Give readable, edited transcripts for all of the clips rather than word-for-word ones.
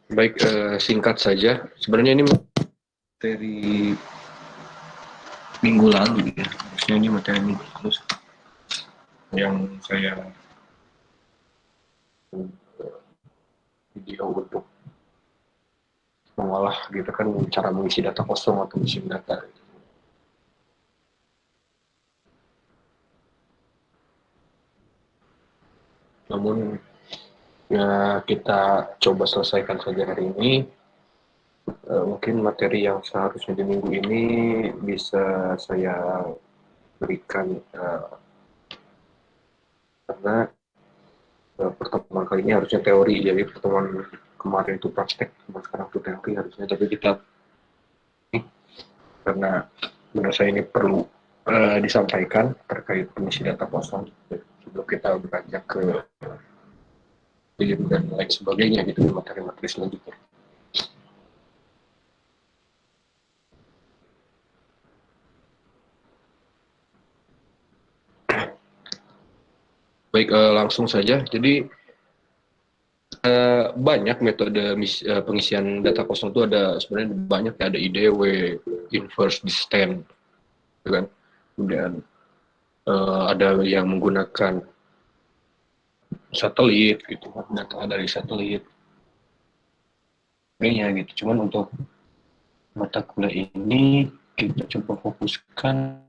Baik, singkat saja. Sebenarnya ini materi minggu lalu ya. Harusnya ini materi minggu lalu yang saya video untuk mengolah gitu kan cara mengisi data kosong atau mengisi data. Namun ya kita coba selesaikan saja hari ini. Mungkin materi yang seharusnya di minggu ini bisa saya berikan karena pertemuan kali ini harusnya teori, jadi pertemuan kemarin itu praktek, sekarang itu teori harusnya, tapi kita karena menurut saya ini perlu disampaikan terkait pengisi data kosong sebelum kita beranjak ke film dan lain sebagainya gitu di materi-materi selanjutnya. Baik, langsung saja. Jadi banyak metode pengisian data kosong itu ada sebenarnya banyak ya, ada IDW, inverse distance, gitu kan. Kemudian ada yang menggunakan satelit gitu, data dari satelit, kayaknya gitu. Cuman untuk mata kuliah ini kita coba fokuskan.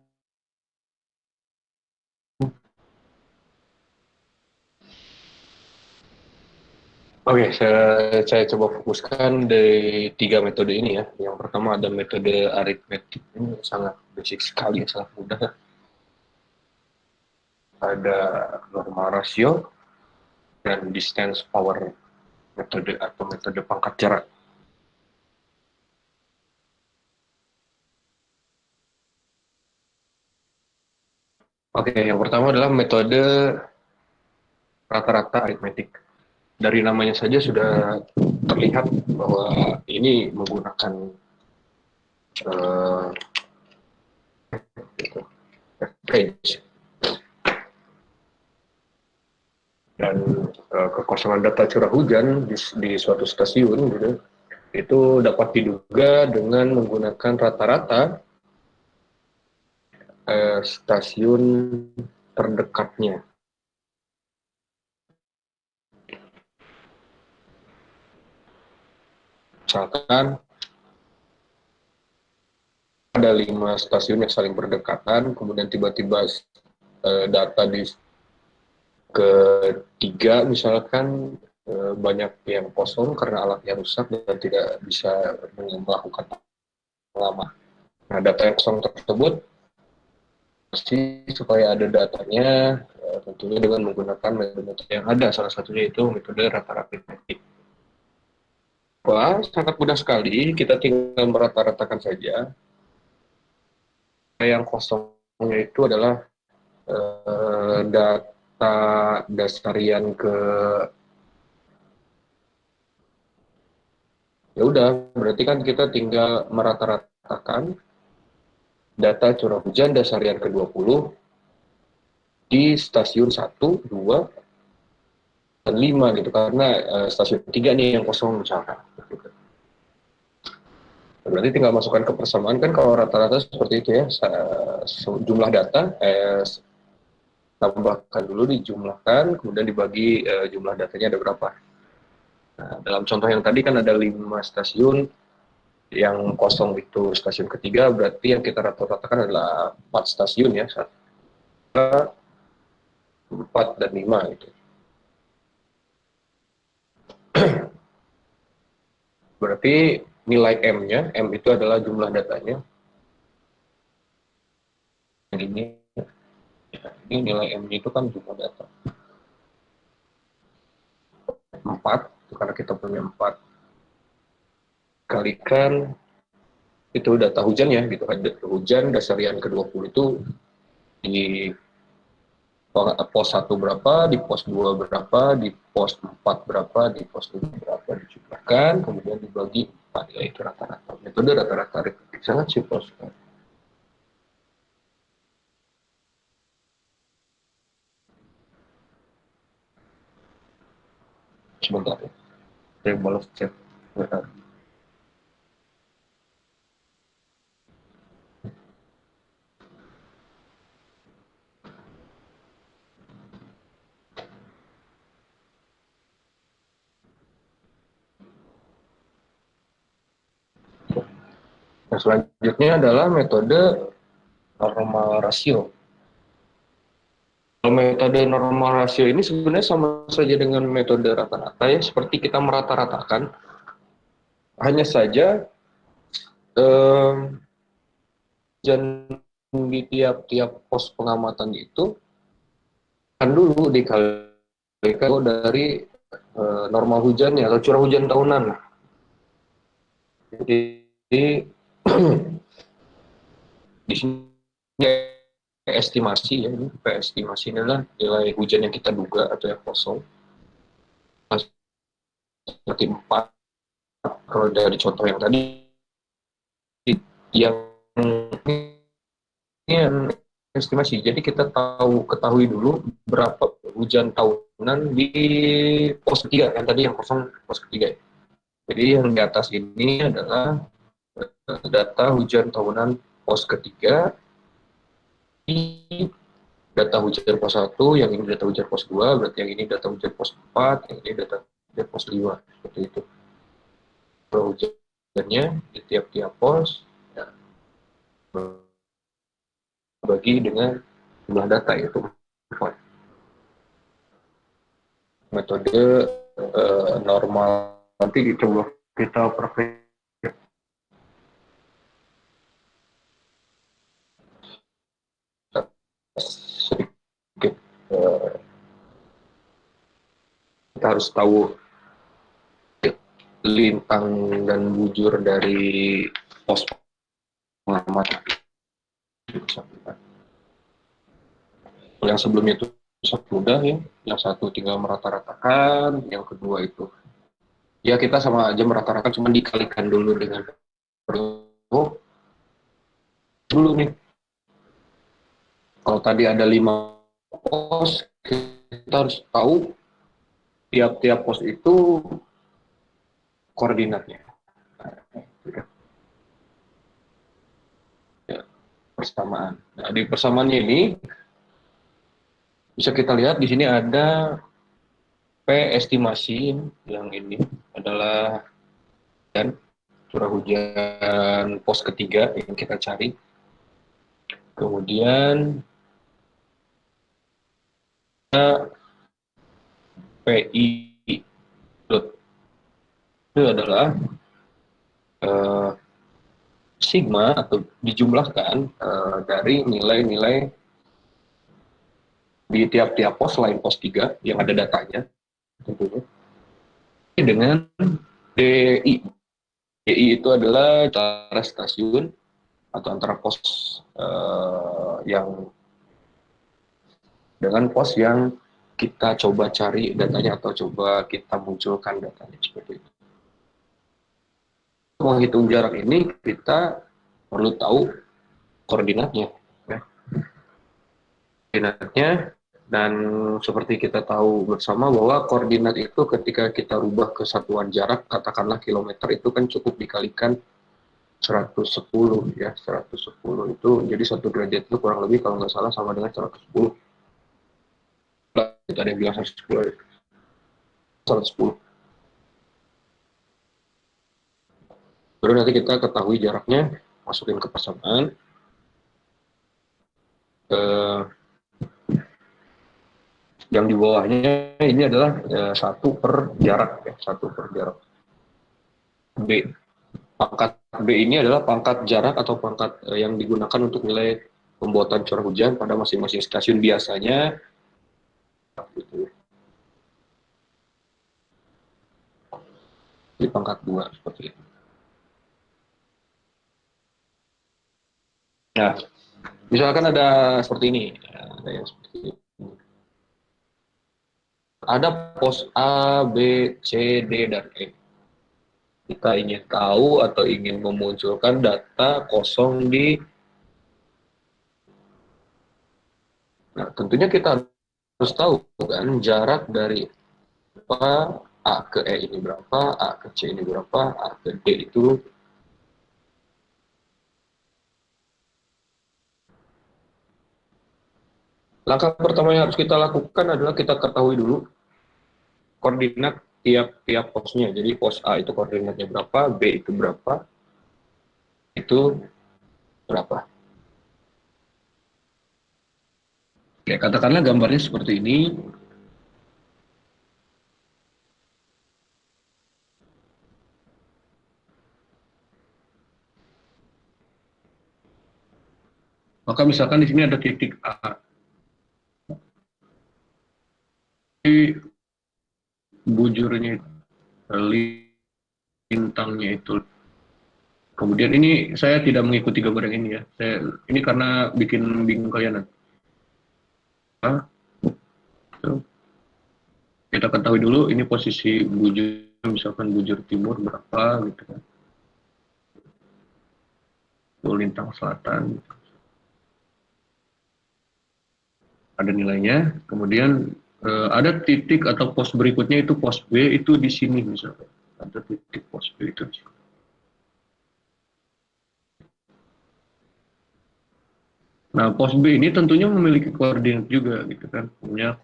Oke, saya coba fokuskan dari tiga metode ini ya. Yang pertama ada metode aritmetik, ini sangat basic sekali, sangat mudah. Ada norma rasio dan distance power metode atau metode pangkat jarak. Oke, yang pertama adalah metode rata-rata aritmetik. Dari namanya saja sudah terlihat bahwa ini menggunakan uh, range dan kekosongan data curah hujan di suatu stasiun gitu, itu dapat diduga dengan menggunakan rata-rata stasiun terdekatnya. Misalkan ada 5 stasiun yang saling berdekatan, kemudian tiba-tiba data di ketiga misalkan banyak yang kosong karena alatnya rusak dan tidak bisa melakukan pengaman. Nah, data yang kosong tersebut pasti supaya ada datanya tentunya dengan menggunakan metode yang ada, salah satunya itu metode rata-rata aritmetik. Wah, sangat mudah sekali, kita tinggal merata-ratakan saja. Yang kosongnya itu adalah data dasarian ke, ya udah berarti kan kita tinggal merata-ratakan data curah hujan dasarian ke-20 di stasiun 1, 2, dan 5 gitu, karena stasiun 3 nih yang kosong misalkan. Berarti tinggal masukkan ke persamaan kan, kalau rata-rata seperti itu ya, jumlah data tambahkan dulu, dijumlahkan, kemudian dibagi jumlah datanya ada berapa. Nah, dalam contoh yang tadi kan ada 5 stasiun, yang kosong itu stasiun ketiga, berarti yang kita rata-ratakan adalah 4 stasiun ya, 4 dan 5 gitu. Berarti nilai M-nya, M itu adalah jumlah datanya. Ini nilai M-nya itu kan jumlah data. 4, karena kita punya 4. Kalikan itu data hujan ya, gitu kan. Hujan dasarian ke-20 itu di pos 1 berapa, di pos 2 berapa, di pos 4 berapa, di pos 5 berapa, dijumlahkan, kemudian dibagi 4, yaitu rata-rata. Metode rata-rata aritmetik sangat simpel sekali. Sebentar ya, saya balas chat. Nah, selanjutnya adalah metode normal rasio. Kalau metode normal rasio ini sebenarnya sama saja dengan metode rata-rata ya, seperti kita merata-ratakan. Hanya saja hujan di tiap-tiap pos pengamatan itu kan dulu dikalikan dari normal hujannya atau curah hujan tahunan. Jadi di sini estimasi ya, ini estimasi adalah nilai hujan yang kita duga atau yang kosong. Seperti 4, kalau dari contoh yang tadi, yang ini estimasi. Jadi kita ketahui dulu berapa hujan tahunan di pos ketiga, yang tadi yang kosong pos ketiga. Jadi yang di atas ini adalah data hujan tahunan pos ketiga, data hujan pos 1, yang ini data hujan pos 2, berarti yang ini data hujan pos 4, yang ini data hujan pos 5, seperti itu. Hujannya di tiap-tiap pos ya, bagi dengan jumlah data, yaitu 4. Metode normal nanti coba kita praktek sedikit. Kita harus tahu lintang dan bujur dari pos pengamatan. Yang sebelumnya itu sangat mudah ya, yang satu tinggal merata-ratakan, yang kedua itu ya kita sama aja merata-ratakan, cuma dikalikan dulu dengan dulu nih. Kalau tadi ada 5 pos, kita harus tahu tiap-tiap pos itu koordinatnya. Ya, persamaan. Nah, di persamaannya ini bisa kita lihat di sini ada P estimasi, yang ini adalah dan curah hujan pos ketiga yang kita cari. Kemudian PI itu adalah sigma atau dijumlahkan dari nilai-nilai di tiap-tiap pos selain pos 3 yang ada datanya tentunya dengan DI. DI itu adalah cara stasiun atau antara pos yang dengan pos yang kita coba cari datanya atau coba kita munculkan datanya, seperti itu. Untuk menghitung jarak ini kita perlu tahu koordinatnya. Ya. Koordinatnya, dan seperti kita tahu bersama bahwa koordinat itu ketika kita rubah ke satuan jarak, katakanlah kilometer, itu kan cukup dikalikan 110 ya, 110 itu jadi satu derajat itu kurang lebih kalau nggak salah sama dengan 110. Ada yang bilang 110. 110. Baru nanti kita ketahui jaraknya, masukin ke persamaan. Yang di bawahnya ini adalah 1 per jarak ya, 1 per jarak. B. Pangkat B ini adalah pangkat jarak atau pangkat yang digunakan untuk nilai pembuatan curah hujan pada masing-masing stasiun biasanya. Gitu. Di pangkat 2 seperti itu. Nah, misalkan ada seperti ini, ada yang seperti ini. Ada pos A, B, C, D, dan E. Kita ingin tahu atau ingin memunculkan data kosong di. Nah, tentunya kita harus tahu kan jarak dari A ke E ini berapa, A ke C ini berapa, A ke D itu. Langkah pertama yang harus kita lakukan adalah kita ketahui dulu koordinat tiap posnya. Jadi pos A itu koordinatnya berapa, B itu berapa, itu berapa. Oke, katakanlah gambarnya seperti ini. Maka misalkan di sini ada titik A. Di bujurnya, lintangnya itu. Kemudian ini saya tidak mengikuti gambar yang ini ya. Ini karena bikin bingung kalian. Nah, kita ketahui dulu ini posisi bujur, misalkan bujur timur berapa gitu kan. Lintang selatan. Ada nilainya. Kemudian ada titik atau pos berikutnya itu pos B itu di sini misalkan. Ada titik pos B itu di sini. Nah, pos B ini tentunya memiliki koordinat juga gitu kan. Punya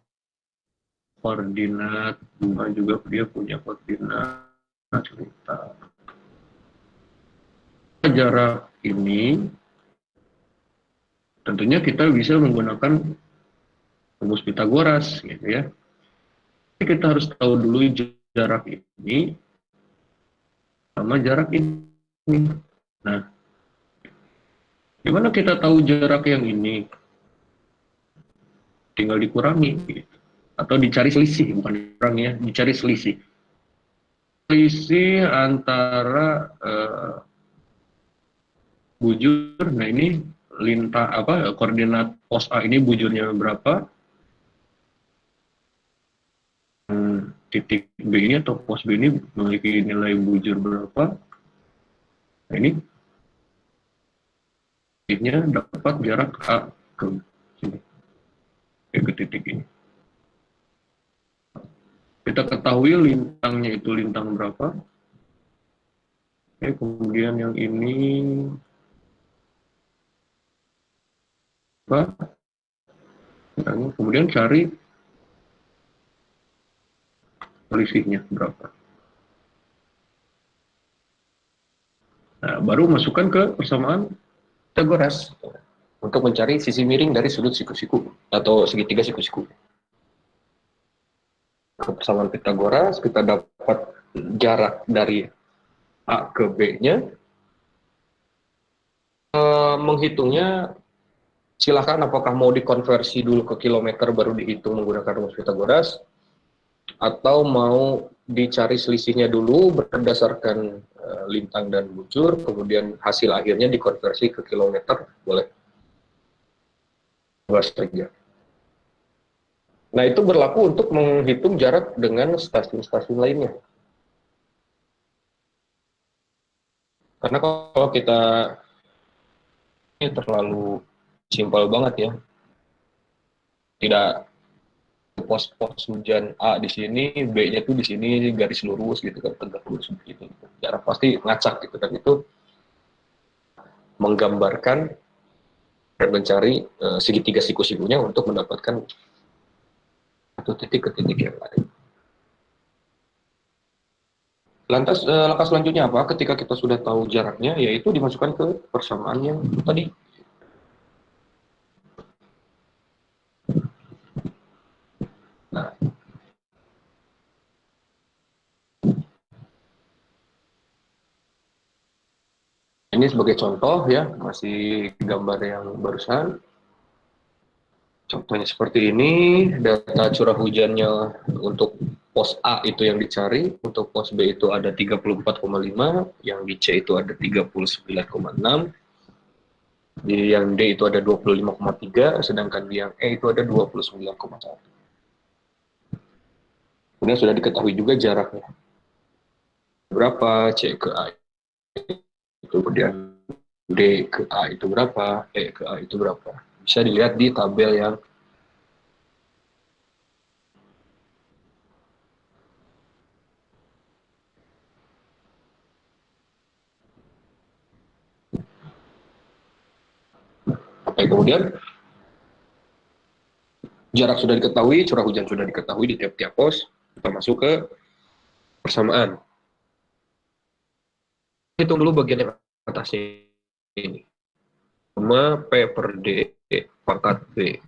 koordinat, juga dia punya koordinat cerita. Jarak ini tentunya kita bisa menggunakan rumus Pitagoras gitu ya. Jadi kita harus tahu dulu jarak ini sama jarak ini. Nah, gimana kita tahu jarak yang ini? Tinggal dikurangi gitu. Atau dicari selisih, bukan dikurangi ya, dicari selisih. Selisih antara bujur, nah ini lintang apa koordinat pos A ini bujurnya berapa, titik B ini atau pos B ini memiliki nilai bujur berapa, nah ini titiknya dapat jarak A ke sini, ke titik ini. Kita ketahui lintangnya itu lintang berapa. Oke, kemudian yang ini apa? Dan kemudian cari selisihnya berapa. Nah, baru masukkan ke persamaan Pitagoras untuk mencari sisi miring dari sudut siku-siku atau segitiga siku-siku. Ke persamaan Pitagoras kita dapat jarak dari A ke B-nya. Menghitungnya silahkan apakah mau dikonversi dulu ke kilometer baru dihitung menggunakan rumus Pitagoras, atau mau dicari selisihnya dulu berdasarkan lintang dan bujur, kemudian hasil akhirnya dikonversi ke kilometer, boleh. Saja. Nah, itu berlaku untuk menghitung jarak dengan stasiun-stasiun lainnya. Karena kalau kita ini terlalu simpel banget ya. Tidak pos hujan A di sini, B-nya tuh di sini garis lurus gitu kan, tegak lurus begitu. Jarak pasti ngacak gitu kan, itu menggambarkan dan mencari segitiga siku-sikunya untuk mendapatkan satu titik ke titik yang lain. Lantas langkah selanjutnya apa? Ketika kita sudah tahu jaraknya, yaitu dimasukkan ke persamaan yang tadi. Nah, ini sebagai contoh ya, masih gambar yang barusan. Contohnya seperti ini, data curah hujannya untuk pos A itu yang dicari, untuk pos B itu ada 34,5, yang di C itu ada 39,6, di yang D itu ada 25,3, sedangkan di yang E itu ada 29,1. Kemudian sudah diketahui juga jaraknya. Berapa, C ke A itu, kemudian D ke A itu berapa, E ke A itu berapa. Bisa dilihat di tabel yang Oke, kemudian jarak sudah diketahui, curah hujan sudah diketahui di tiap-tiap pos, kita masuk ke persamaan. Hitung dulu bagian yang atasnya ini. Sama P per D pangkat B.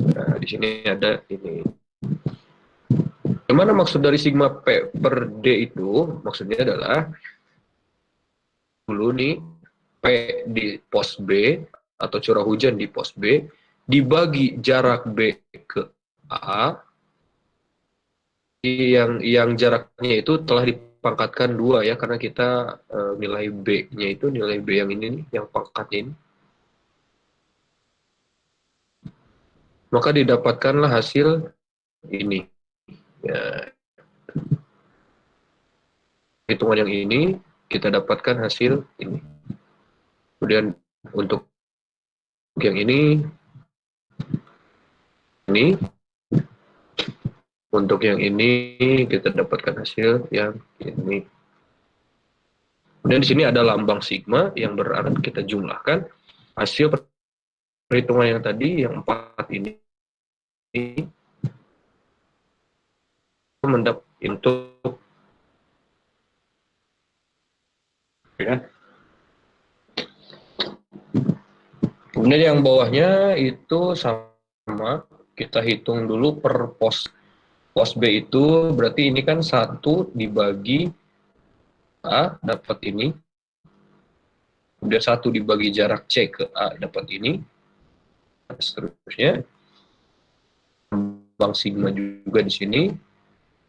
Nah, di sini ada ini. Gimana maksud dari sigma P per D itu? Maksudnya adalah dulu nih P di pos B atau curah hujan di pos B dibagi jarak B ke A yang jaraknya itu telah dipangkatkan dua ya karena kita nilai B-nya itu nilai B yang ini nih yang pangkatnya ini, maka didapatkanlah hasil ini ya, hitungan yang ini kita dapatkan hasil ini. Kemudian untuk yang ini untuk yang ini kita dapatkan hasil yang ini. Kemudian di sini ada lambang sigma yang berarti kita jumlahkan hasil perhitungan yang tadi yang 4 ini mendapat untuk ya. Kemudian yang bawahnya itu sama, kita hitung dulu per pos. Pos B itu berarti ini kan 1 dibagi A dapat ini. Kemudian 1 dibagi jarak C ke A dapat ini. Seterusnya. Bang sigma juga di sini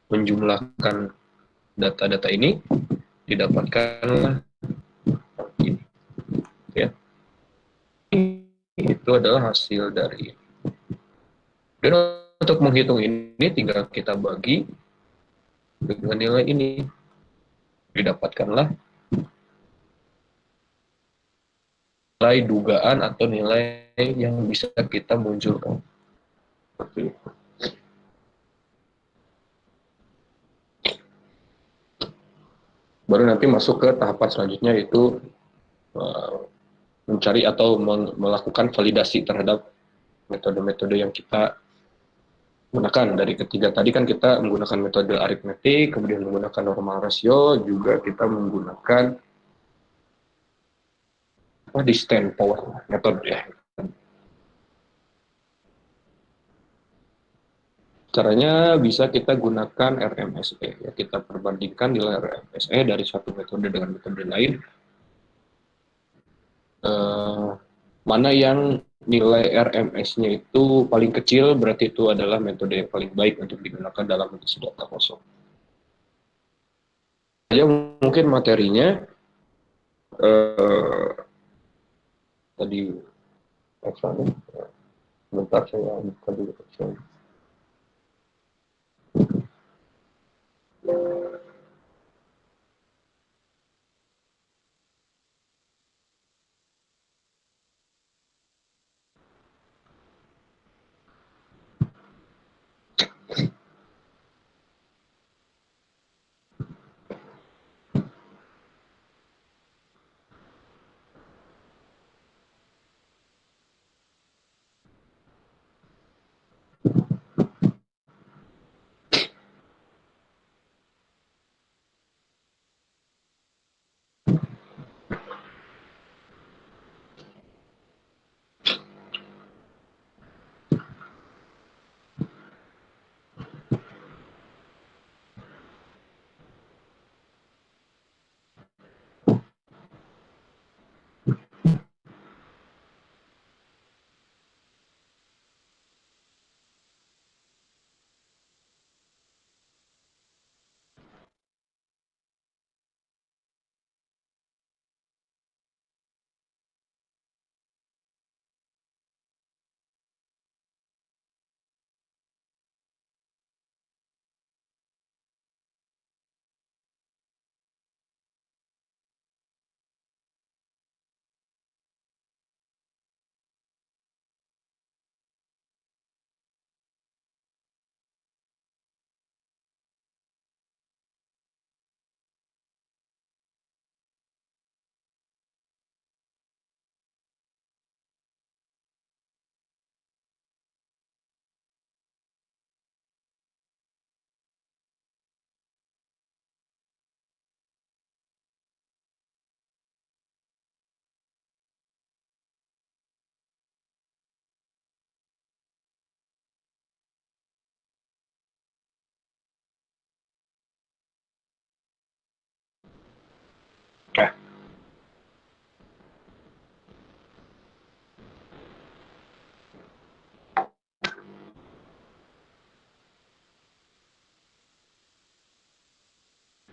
menjumlahkan data-data ini didapatkanlah ini. Ya. Itu adalah hasil dari. Dan untuk menghitung ini tinggal kita bagi dengan nilai ini. Didapatkanlah nilai dugaan atau nilai yang bisa kita munculkan. Seperti itu. Baru nanti masuk ke tahapan selanjutnya yaitu mencari atau melakukan validasi terhadap metode-metode yang kita gunakan. Dari ketiga tadi kan kita menggunakan metode aritmetik, kemudian menggunakan normal rasio, juga kita menggunakan distant power method ya. Caranya bisa kita gunakan RMSE ya, kita perbandingkan nilai RMSE dari satu metode dengan metode lain. Mana yang nilai RMS-nya itu paling kecil, berarti itu adalah metode yang paling baik untuk digunakan dalam mengisi data kosong. Ya, mungkin materinya tadi Excel-nya. Bentar saya buka dulu Excel. Ya.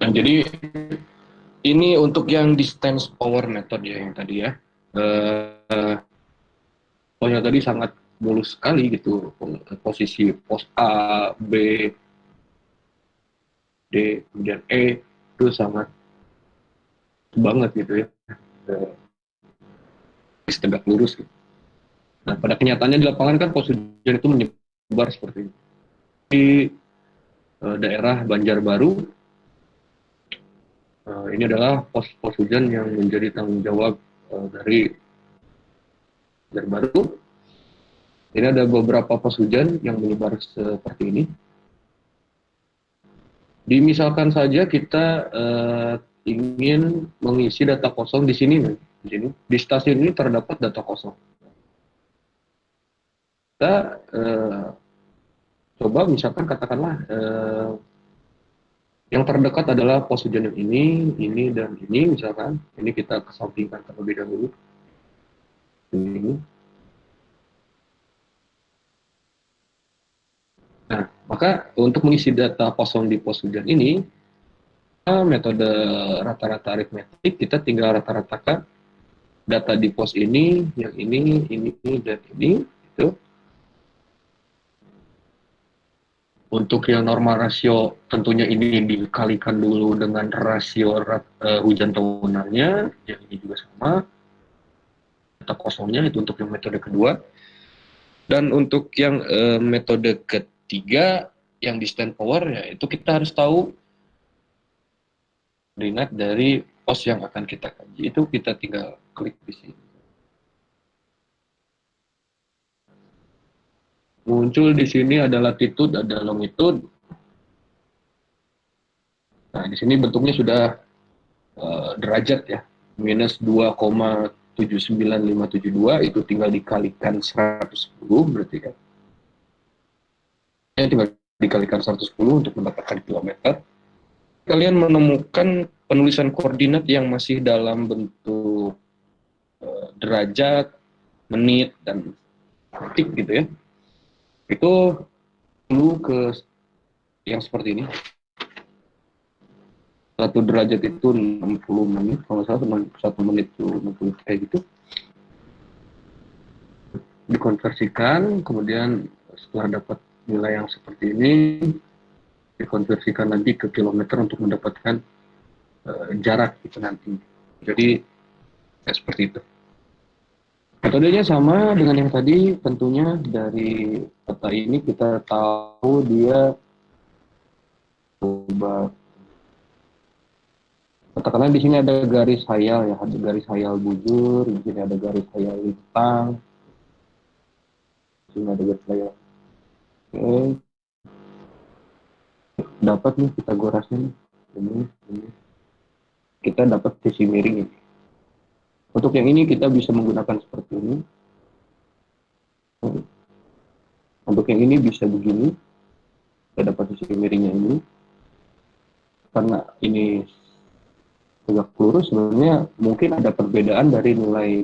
Nah, jadi ini untuk yang distance power method ya yang tadi ya. Eh, Pokoknya tadi sangat mulus sekali gitu posisi pos A, B, D, kemudian E itu sangat banget gitu ya. Eh, Tegak lurus gitu. Nah, pada kenyataannya di lapangan kan pos hujan itu menyebar seperti ini. Di daerah Banjarbaru, ini adalah pos-pos hujan yang menjadi tanggung jawab dari Banjarbaru. Ini ada beberapa pos hujan yang menyebar seperti ini. Misalkan saja kita ingin mengisi data kosong di sini, nih. Di stasiun ini terdapat data kosong. Kita coba misalkan katakanlah yang terdekat adalah pos hujan yang ini dan ini misalkan. Ini kita kesampingkan terlebih dahulu. Ini. Nah, maka untuk mengisi data kosong di pos hujan ini, metode rata-rata aritmetik, kita tinggal rata-ratakan data di pos ini, yang ini, dan ini, itu. Untuk yang normal rasio, tentunya ini dikalikan dulu dengan rasio hujan tahunannya, yang ini juga sama. Data kosongnya itu untuk yang metode kedua. Dan untuk yang metode ketiga, yang distant power, ya itu kita harus tahu koordinat dari pos yang akan kita kaji. Itu kita tinggal klik di sini. Muncul di sini ada latitude, ada longitude. Nah, di sini bentuknya sudah derajat ya. Minus 2,79572 itu tinggal dikalikan 110 berarti kan. Ya, tinggal dikalikan 110 untuk mendapatkan kilometer. Kalian menemukan penulisan koordinat yang masih dalam bentuk derajat, menit, dan detik gitu ya. Itu perlu ke yang seperti ini. 1 derajat itu 60 menit, kalau salah 1 menit itu 60 kayak gitu. Dikonversikan, kemudian setelah dapat nilai yang seperti ini, dikonversikan lagi ke kilometer untuk mendapatkan jarak itu nanti. Jadi ya seperti itu. Metodenya sama dengan yang tadi, tentunya dari data ini kita tahu dia coba katakanlah di sini ada garis hayal ya, ada garis hayal bujur, di sini ada garis hayal lintang, di sini ada garis hayal. Oke, dapat nih kita gorasnya ini. Kita dapat sisi miring ini. Untuk yang ini kita bisa menggunakan seperti ini. Untuk yang ini bisa begini. Kita dapat sisi miringnya ini. Karena ini tegak lurus, sebenarnya mungkin ada perbedaan dari nilai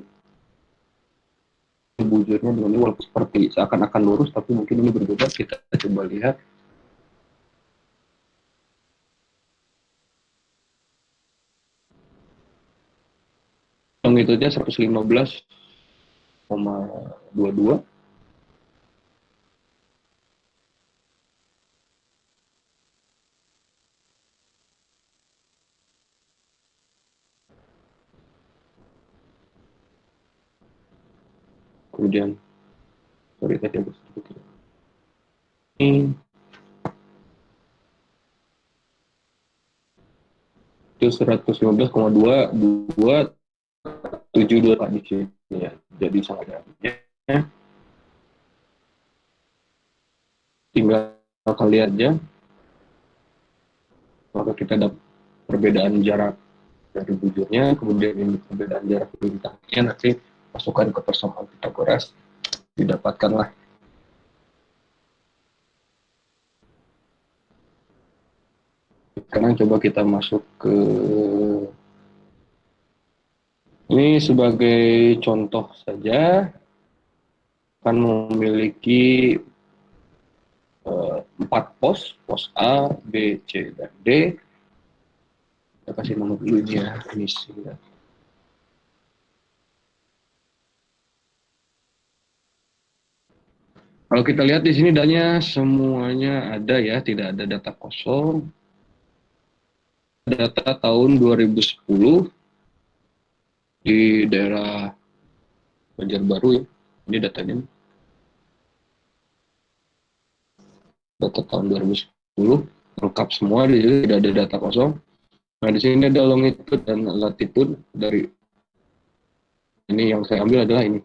bujurnya dengan ini, walaupun seperti seakan-akan lurus, tapi mungkin ini berbeda. Kita coba lihat. Longitudenya 115,22. Kemudian, sorry tadi agak sedikit. Ini itu 115,272 di sini ya. Jadi sangat ya. Tinggal kalian aja, maka kita dapat perbedaan jarak dari bujurnya, kemudian ini perbedaan jarak lintangnya, nanti masukkan ke persamaan Pitagoras, didapatkanlah. Sekarang coba kita masuk ke sebagai contoh saja akan memiliki 4 pos, pos A, B, C, dan D. Kita kasih nomor dulu ini ya, misi ya. Kalau kita lihat di sini datanya semuanya ada ya, tidak ada data kosong. Data tahun 2010 di daerah Banjarbaru ya. Ini datanya. Data tahun 2010 lengkap semua, di sini tidak ada data kosong. Nah, di sini ada longitude dan latitude dari ini yang saya ambil adalah ini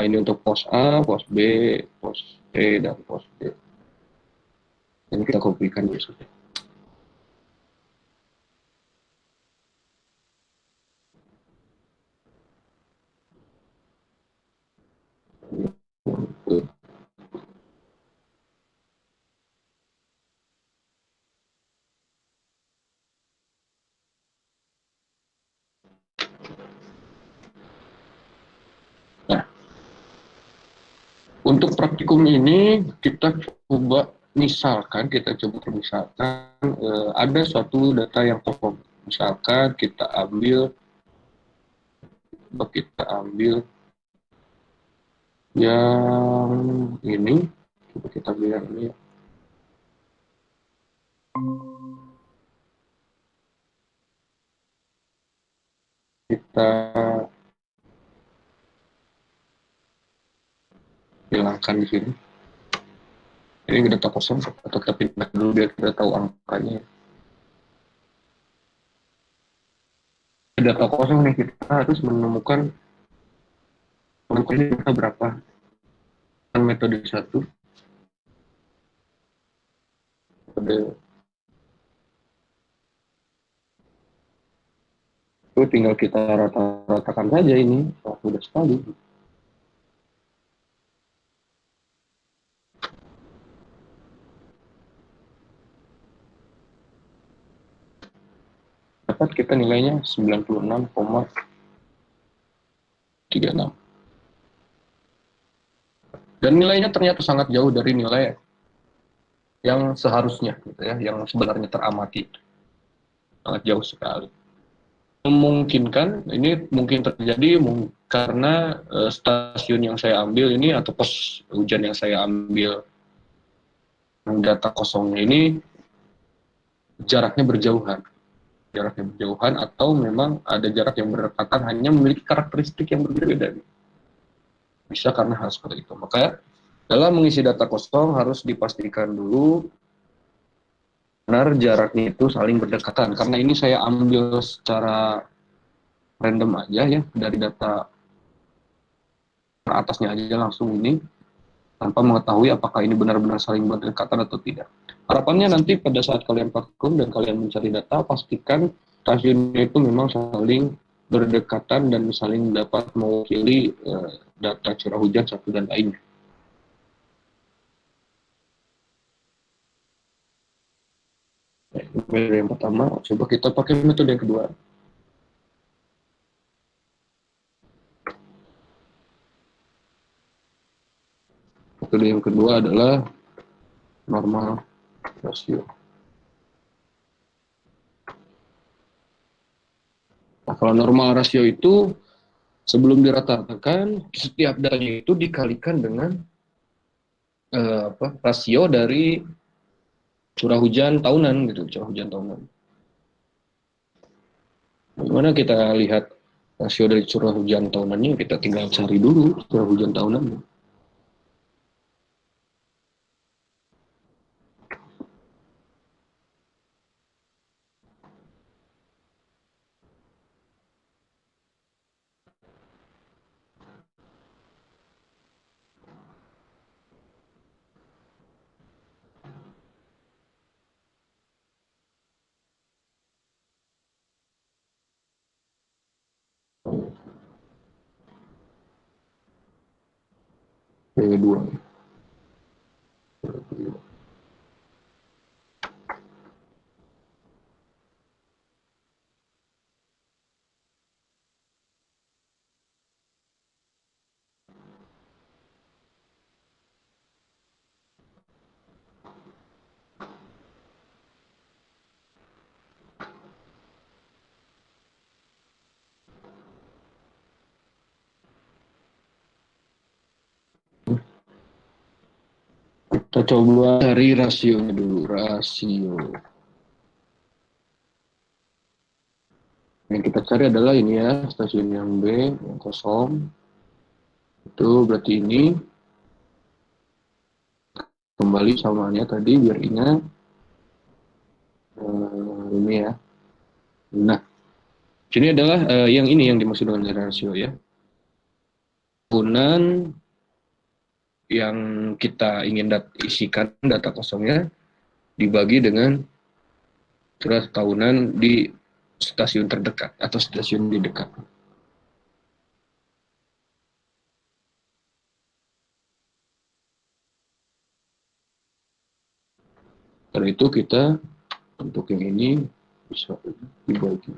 ini untuk pos A, pos B, pos C, dan pos D. Ini kita kopikan ya sudah. Nah, untuk praktikum ini kita coba misalkan, ada suatu data yang kosong. Misalkan kita ambil yang ini, coba kita bilang ini, kita hilangkan di sini. Ini data kosong, atau kita pindah dulu biar kita tahu angkanya. Data kosong nih, kita harus menemukan ini data berapa. Metode 1, metode itu tinggal kita rata-ratakan saja ini, sudah sekali. Dapat kita nilainya 96,36. Dan nilainya ternyata sangat jauh dari nilai yang seharusnya, gitu ya, yang sebenarnya teramati. Sangat jauh sekali. Memungkinkan, ini mungkin terjadi karena stasiun yang saya ambil ini, atau pos hujan yang saya ambil data kosongnya ini jaraknya berjauhan, atau memang ada jarak yang berdekatan, hanya memiliki karakteristik yang berbeda. Bisa karena hal seperti itu. Maka dalam mengisi data kosong harus dipastikan dulu benar jaraknya itu saling berdekatan. Karena ini saya ambil secara random aja ya, dari data atasnya aja langsung ini, tanpa mengetahui apakah ini benar-benar saling berdekatan atau tidak. Harapannya nanti pada saat kalian praktikum dan kalian mencari data, pastikan stasiunnya itu memang saling berdekatan dan saling dapat mewakili data curah hujan satu dan lainnya. Metode yang pertama, coba kita pakai metode yang kedua. Metode yang kedua adalah normal rasio. Nah, kalau normal rasio itu sebelum dirata-ratakan, setiap datanya itu dikalikan dengan rasio dari curah hujan tahunan gitu, curah hujan tahunan. Bagaimana kita lihat rasio dari curah hujan tahunannya? Kita tinggal cari dulu curah hujan tahunannya. P2. Kita coba cari rasionya dulu, rasio. Yang kita cari adalah ini ya, stasiun yang B, yang kosong. Itu berarti ini. Kembali samanya tadi biar ingat. Ini ya. Nah, sini adalah yang ini yang dimaksud dengan rasio ya. Tahunan yang kita ingin isikan data kosongnya dibagi dengan curah tahunan di stasiun terdekat atau stasiun di dekat. Karena itu kita untuk yang ini bisa dibagi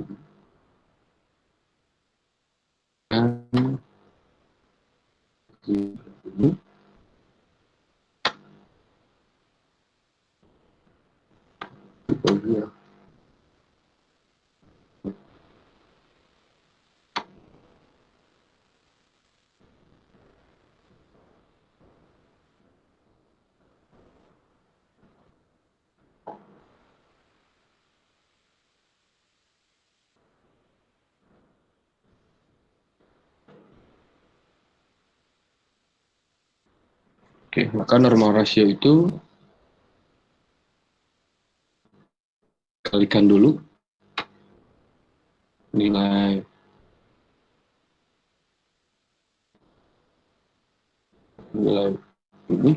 dengan ini. Dibagi ya. Oke, maka normal rasio itu kalikan dulu nilai ini,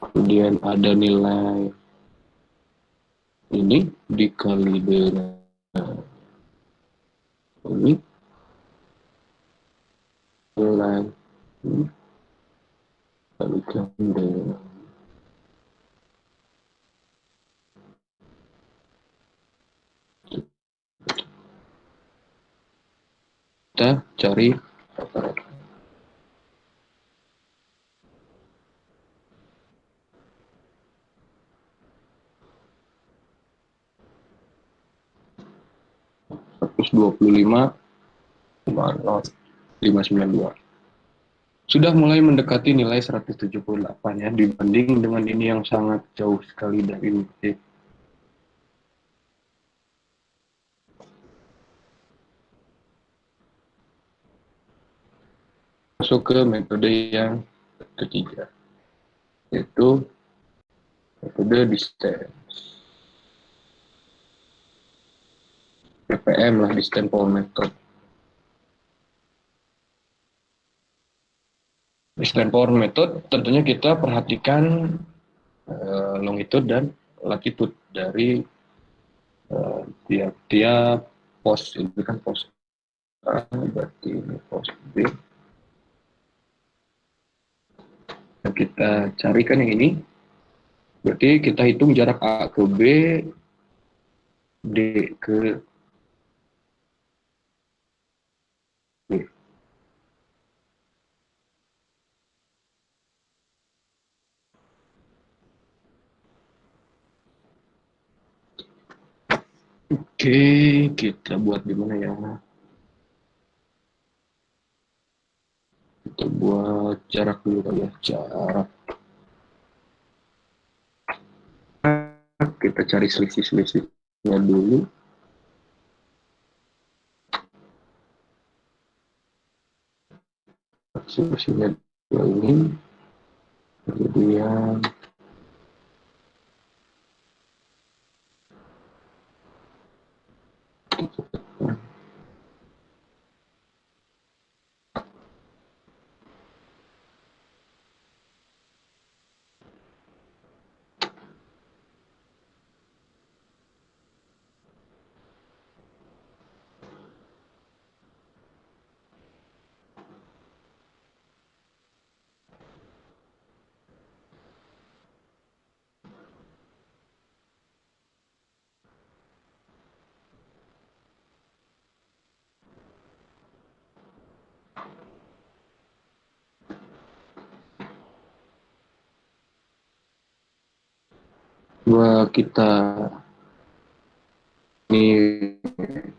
kemudian ada nilai ini dikali dengan ini nilai ini kalikan dengan kita cari rata-rata. $125,592. Sudah mulai mendekati nilai 178 ya, dibanding dengan ini yang sangat jauh sekali dari ini. Masuk ke metode yang ketiga, yaitu metode distance. PPM lah, distance power method. Distance power method tentunya kita perhatikan longitude dan latitude dari tiap-tiap pos. Ini kan pos A, berarti ini pos B. Nah, kita carikan yang ini. Berarti kita hitung jarak A ke B, D ke B. Oke, kita buat di mana ya? Kita buat jarak dulu kali ya, jarak. Kita cari selisih-selisihnya dulu. Selisihnya ini. Kemudian kita ini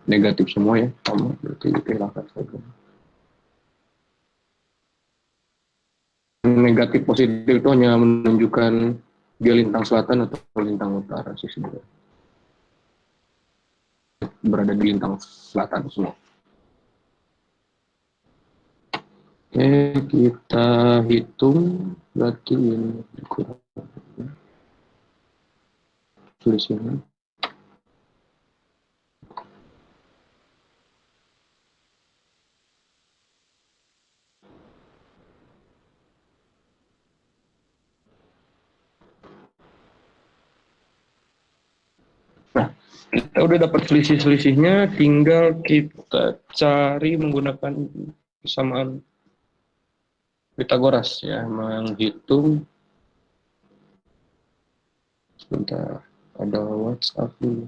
negatif semua ya, sama berarti dihilangkan saja. negatif positif itu hanya menunjukkan dia lintang selatan atau lintang utara sih sebenarnya. Berada di lintang selatan semua. Oke, kita hitung berarti ini tulisnya. Nah, kita udah dapat selisih-selisihnya, tinggal kita cari menggunakan kesamaan Pitagoras ya, menghitung. Sebentar, ada WhatsApp dulu.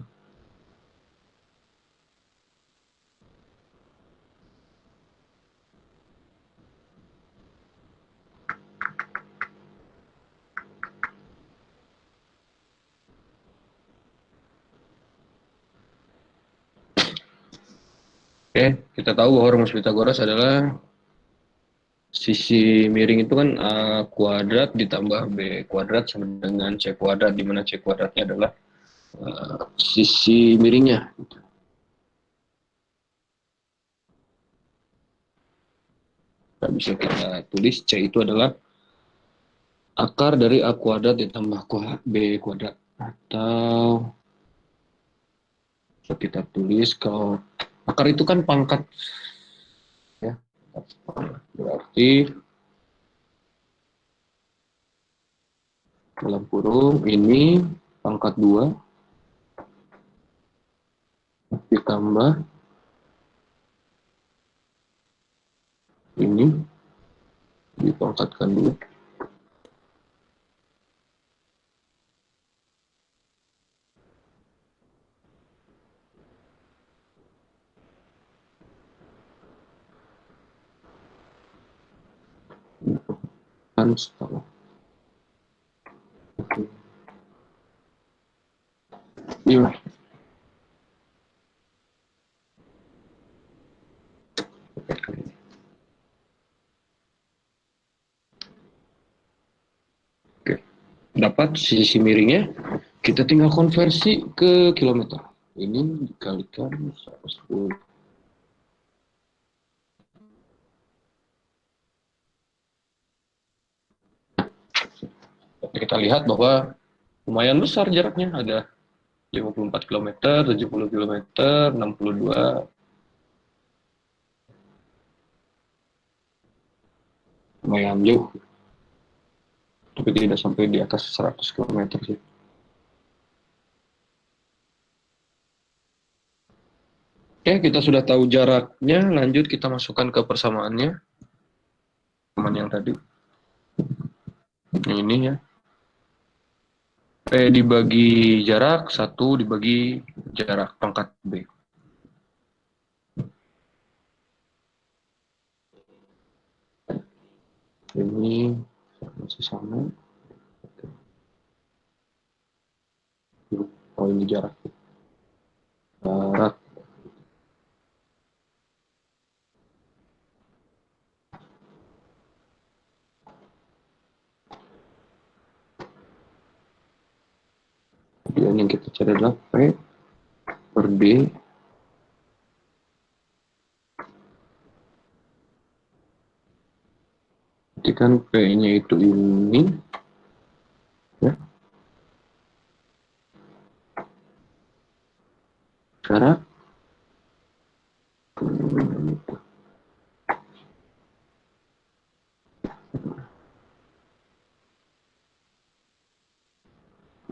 Oke, kita tahu bahwa rumus Pitagoras adalah sisi miring itu kan A kuadrat ditambah B kuadrat sama dengan C kuadrat, di mana C kuadratnya adalah sisi miringnya. Nah, bisa kita tulis C itu adalah akar dari A kuadrat ditambah B kuadrat. Atau kita tulis kalau akar itu kan pangkat. Ya. Berarti dalam kurung ini pangkat 2 ditambah ini dipangkatkan dulu. Kan setengah. Iya. Oke. Dapat sisi miringnya, kita tinggal konversi ke kilometer. Ini dikalikan 110. Kita lihat bahwa lumayan besar jaraknya, ada 54 km, 70 km, 62, lumayan jauh. Tapi tidak sampai di atas 100 km sih. Oke, kita sudah tahu jaraknya, lanjut kita masukkan ke persamaannya. Teman yang tadi. Ini ya. P dibagi jarak, 1 dibagi jarak pangkat B. Ini masih sama. Oh, ini jarak. Jarak. Kemudian yang kita cari adalah P per D. Kan P-nya itu ini. Ya. Jarak.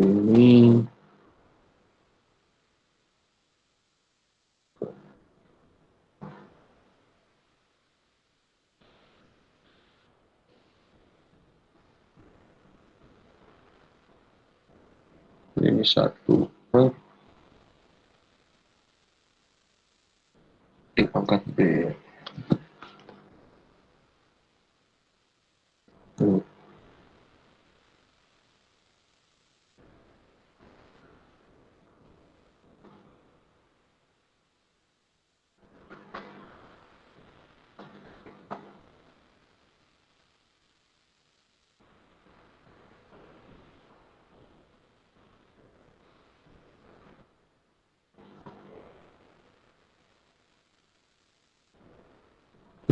Ini ini 1 per di pangkat B. Tuh.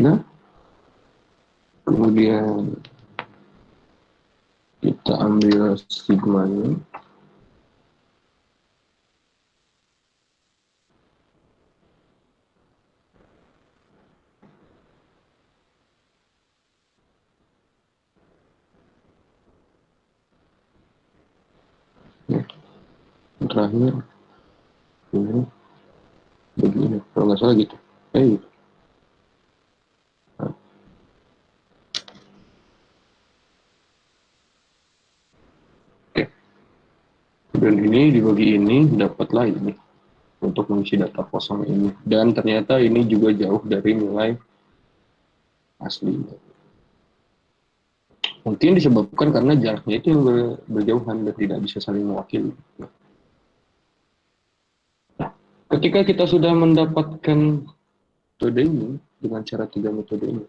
Nah, kemudian kita ambil sigmanya. Ya, terakhir ini begini, kalau nggak salah gitu. Gitu. Nah, oke. Dan ini dibagi ini dapatlah ini untuk mengisi data kosong ini. Dan ternyata ini juga jauh dari nilai asli. Mungkin disebabkan karena jaraknya itu yang berjauhan dan tidak bisa saling mewakili. Nah, ketika kita sudah mendapatkan metode ini dengan cara 3 metode ini,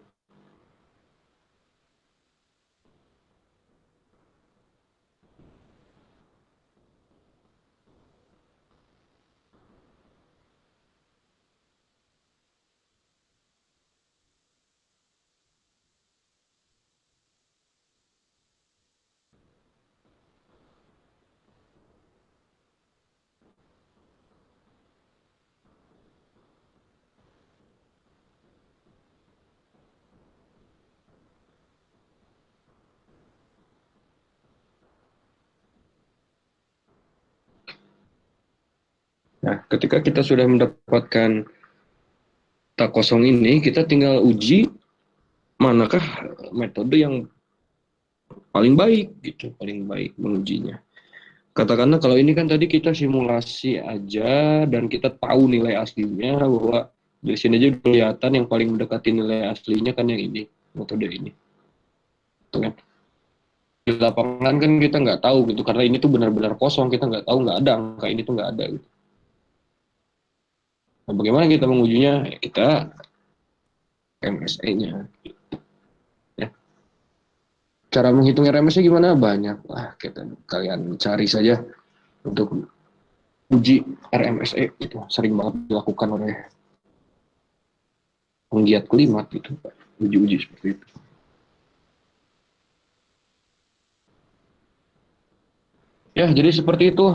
nah ketika kita sudah mendapatkan data kosong ini, kita tinggal uji manakah metode yang paling baik gitu, paling baik mengujinya. Katakanlah kalau ini kan tadi kita simulasi aja dan kita tahu nilai aslinya bahwa dari sini aja kelihatan yang paling mendekati nilai aslinya kan yang ini, metode ini. Tuh kan. Di lapangan kan kita nggak tahu gitu karena ini tuh benar-benar kosong, kita nggak tahu, nggak ada angka ini tuh nggak ada gitu. Nah, bagaimana kita mengujinya? Ya, kita MSE-nya. Ya. Cara menghitung RMSE gimana? Banyak lah, kalian cari saja untuk uji RMSE itu sering banget dilakukan oleh penggiat klimat gitu, uji-uji seperti itu. Ya, jadi seperti itu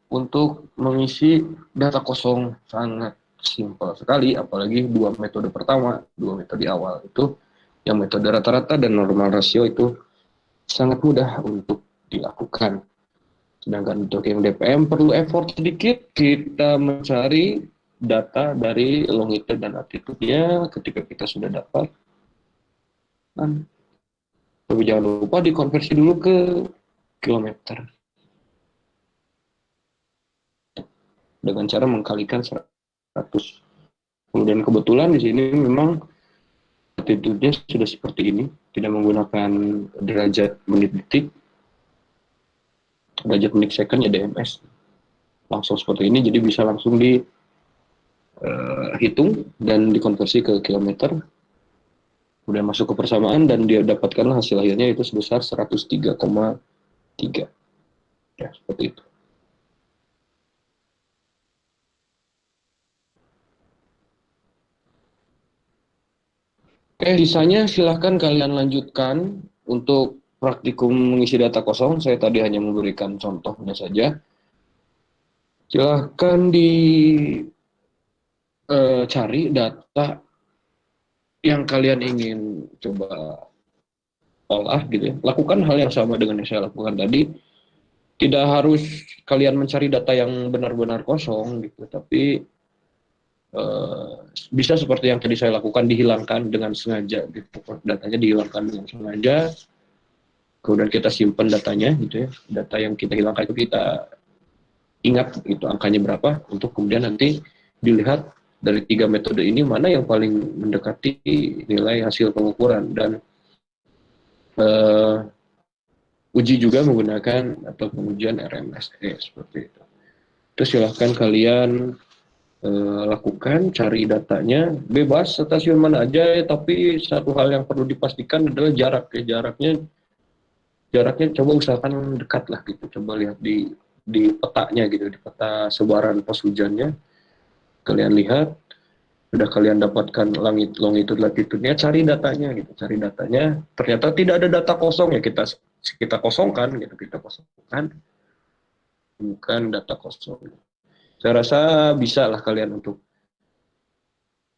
untuk mengisi data kosong sangat simpel sekali, apalagi 2 metode pertama, 2 metode awal itu, yang metode rata-rata dan normal rasio itu sangat mudah untuk dilakukan. Sedangkan untuk yang DPM perlu effort sedikit, kita mencari data dari longitude dan latitude-nya ketika kita sudah dapat. Dan tapi jangan lupa dikonversi dulu ke kilometer dengan cara mengkalikan 100. Kemudian kebetulan di sini memang latitude-nya sudah seperti ini, tidak menggunakan derajat menit detik, derajat menit second ya DMS. Langsung seperti ini, jadi bisa langsung dihitung dan dikonversi ke kilometer. Kemudian masuk ke persamaan dan dia dapatkanlah hasil akhirnya itu sebesar 103,3. Ya, seperti itu. Oke, sisanya silahkan kalian lanjutkan untuk praktikum mengisi data kosong. Saya tadi hanya memberikan contohnya saja. Silahkan dicari data yang kalian ingin coba olah gitu ya. Lakukan hal yang sama dengan yang saya lakukan tadi. Tidak harus kalian mencari data yang benar-benar kosong gitu, tapi eh, bisa seperti yang tadi saya lakukan, dihilangkan dengan sengaja gitu. Datanya dihilangkan dengan sengaja, kemudian kita simpan datanya gitu ya. Data yang kita hilangkan itu kita ingat itu angkanya berapa untuk kemudian nanti dilihat dari 3 metode ini mana yang paling mendekati nilai hasil pengukuran, dan uh, uji juga menggunakan atau pengujian RMSE seperti itu. Terus silahkan kalian lakukan, cari datanya, bebas stasiun mana aja ya, tapi satu hal yang perlu dipastikan adalah jarak ya. Jaraknya coba usahakan dekat lah gitu, coba lihat di petanya gitu, di peta sebaran pos hujannya kalian lihat sudah kalian dapatkan longitude latitude-nya, cari datanya gitu, cari datanya. Ternyata tidak ada data kosong ya, kita kosongkan gitu, kita kosongkan, bukan data kosong. Saya rasa bisa lah kalian untuk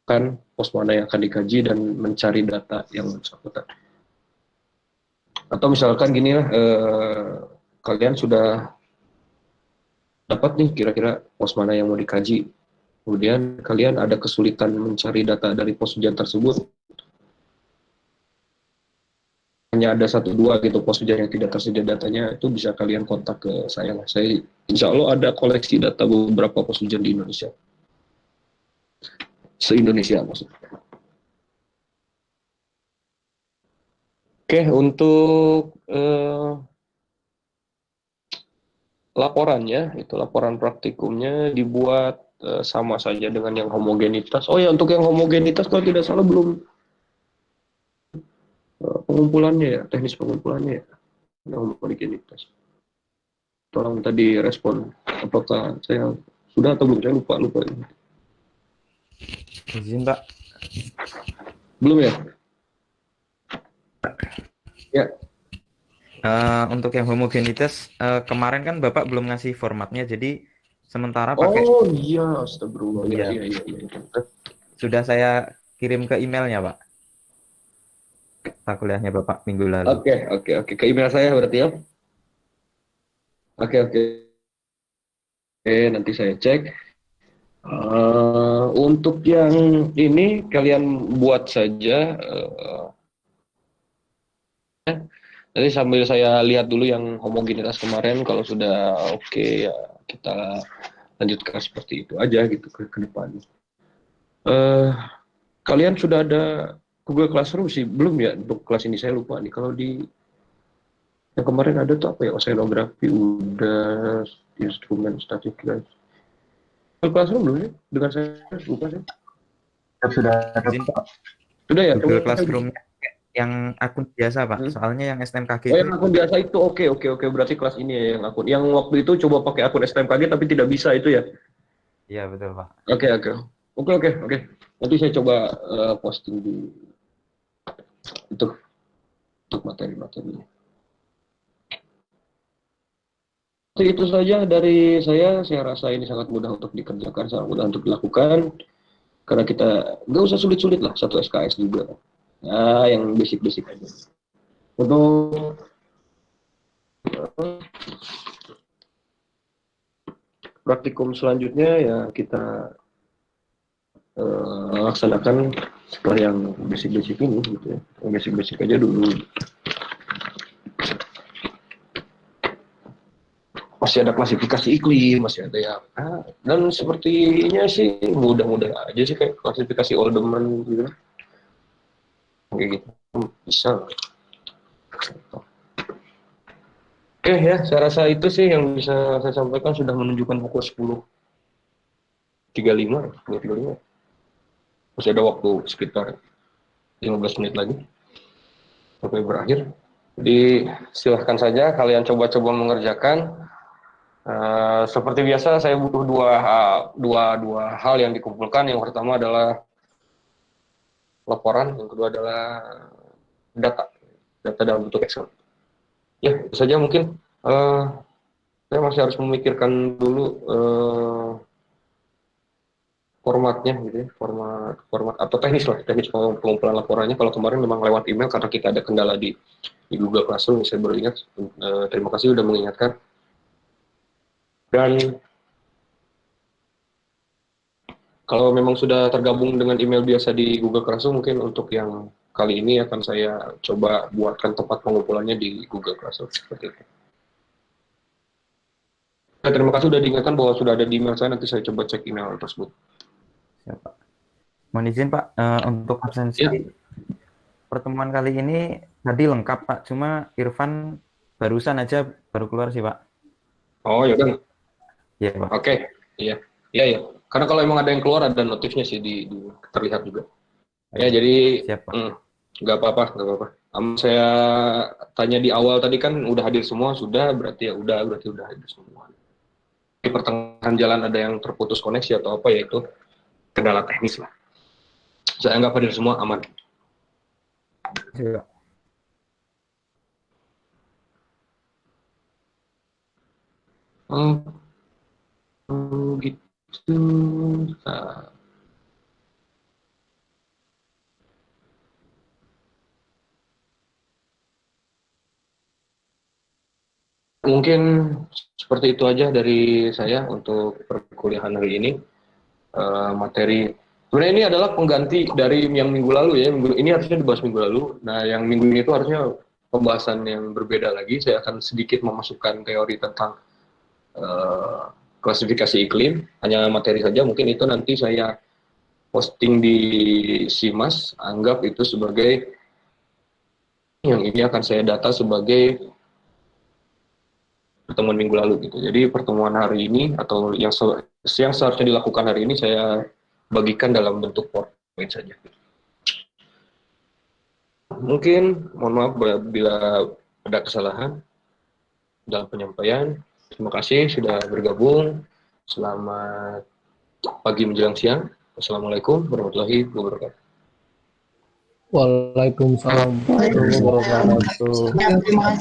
kan pos mana yang akan dikaji dan mencari data yang bersangkutan. Atau misalkan gini lah, kalian sudah dapat nih kira-kira pos mana yang mau dikaji. Kemudian kalian ada kesulitan mencari data dari pos hujan tersebut. Hanya ada satu dua gitu pos hujan yang tidak tersedia datanya, itu bisa kalian kontak ke saya. Saya insya Allah ada koleksi data beberapa pos hujan di Indonesia. Se-Indonesia maksudnya. Oke, untuk laporannya, itu laporan praktikumnya dibuat sama saja dengan yang homogenitas. Oh ya, untuk yang homogenitas kalau tidak salah belum pengumpulannya ya, teknis pengumpulannya ya, yang homogenitas. Tolong tadi respon, apakah saya sudah atau belum? Saya lupa. Izin Pak. Belum ya? Ya. Untuk yang homogenitas kemarin kan Bapak belum ngasih formatnya, jadi sementara pakai. Oh iya, astagfirullah. Iya. Iya. Sudah saya kirim ke emailnya Pak. Kuliahnya Bapak minggu lalu. Oke. Ke email saya berarti ya. Oke. Nanti saya cek. Untuk yang ini kalian buat saja. Nanti sambil saya lihat dulu yang homogenitas kemarin. Kalau sudah oke ya kita lanjutkan seperti itu aja gitu ke depan. Kalian sudah ada Google Classroom sih belum ya untuk kelas ini, saya lupa nih. Kalau di yang kemarin ada tuh apa ya, oceanografi udah, instrumen static guys. Google Classroom belum ya? Dengan saya lupa sih. Sudah Izin Pak. Sudah ya. Google Classroom yang akun biasa Pak. Soalnya yang STMKG Oh, itu. yang akun biasa itu oke. Berarti kelas ini ya yang akun. Yang waktu itu coba pakai akun STMKG tapi tidak bisa itu ya. Iya betul Pak. Oke. Nanti saya coba posting di untuk materi-materinya. Itu saja dari saya rasa ini sangat mudah untuk dikerjakan, sangat mudah untuk dilakukan, karena kita nggak usah sulit-sulit lah, satu SKS juga. Nah, yang basic-basic aja. Untuk praktikum selanjutnya ya kita laksanakan setelah yang basic-basic ini gitu ya. Yang basic-basic aja dulu. Masih ada klasifikasi iklim, masih ada ya. Dan sepertinya sih mudah-mudah aja sih kayak klasifikasi Oldoman gitu. Kayak gitu bisa. Oke ya, saya rasa itu sih yang bisa saya sampaikan, sudah menunjukkan pukul 10.35. Masih ada waktu sekitar 15 menit lagi sampai berakhir. Jadi silahkan saja kalian coba-coba mengerjakan. Seperti biasa saya butuh dua hal yang dikumpulkan. Yang pertama adalah laporan, yang kedua adalah data dalam bentuk Excel. Ya, itu saja mungkin. Saya masih harus memikirkan dulu formatnya gitu ya, format atau teknis pengumpulan laporannya. Kalau kemarin memang lewat email karena kita ada kendala di Google Classroom, saya baru ingat. Terima kasih sudah mengingatkan. Dan kalau memang sudah tergabung dengan email biasa di Google Classroom, mungkin untuk yang kali ini akan saya coba buatkan tempat pengumpulannya di Google Classroom seperti itu. Terima kasih sudah diingatkan bahwa sudah ada di email saya, nanti saya coba cek email tersebut. Siap, Pak. Mohon izin Pak, untuk absensi Ya. pertemuan kali ini tadi lengkap Pak, cuma Irfan barusan aja baru keluar sih Pak. Oh ya udah. Iya Pak. Oke, iya. Karena kalau emang ada yang keluar ada notifnya sih terlihat juga. Ya jadi Siap Pak. nggak apa-apa. Saya tanya di awal tadi kan udah hadir semua, berarti udah hadir semua. Di pertengahan jalan ada yang terputus koneksi atau apa, ya itu kendala teknis lah. Saya anggap hadir semua aman. Iya. Oh, gitu. Nah, mungkin seperti itu aja dari saya untuk perkuliahan hari ini. Materi sebenarnya ini adalah pengganti dari yang minggu lalu ya. Ini harusnya dibahas minggu lalu. Nah, yang minggu ini itu harusnya pembahasan yang berbeda lagi. Saya akan sedikit memasukkan teori tentang eh, klasifikasi iklim. Hanya materi saja. Mungkin itu nanti saya posting di Simas. Anggap itu sebagai yang ini akan saya data sebagai pertemuan minggu lalu gitu. Jadi pertemuan hari ini atau yang seharusnya dilakukan hari ini saya bagikan dalam bentuk PowerPoint saja. Mungkin mohon maaf bila ada kesalahan dalam penyampaian. Terima kasih sudah bergabung. Selamat pagi menjelang siang. Wassalamualaikum warahmatullahi wabarakatuh. Waalaikumsalam warahmatullahi wabarakatuh. Terima kasih.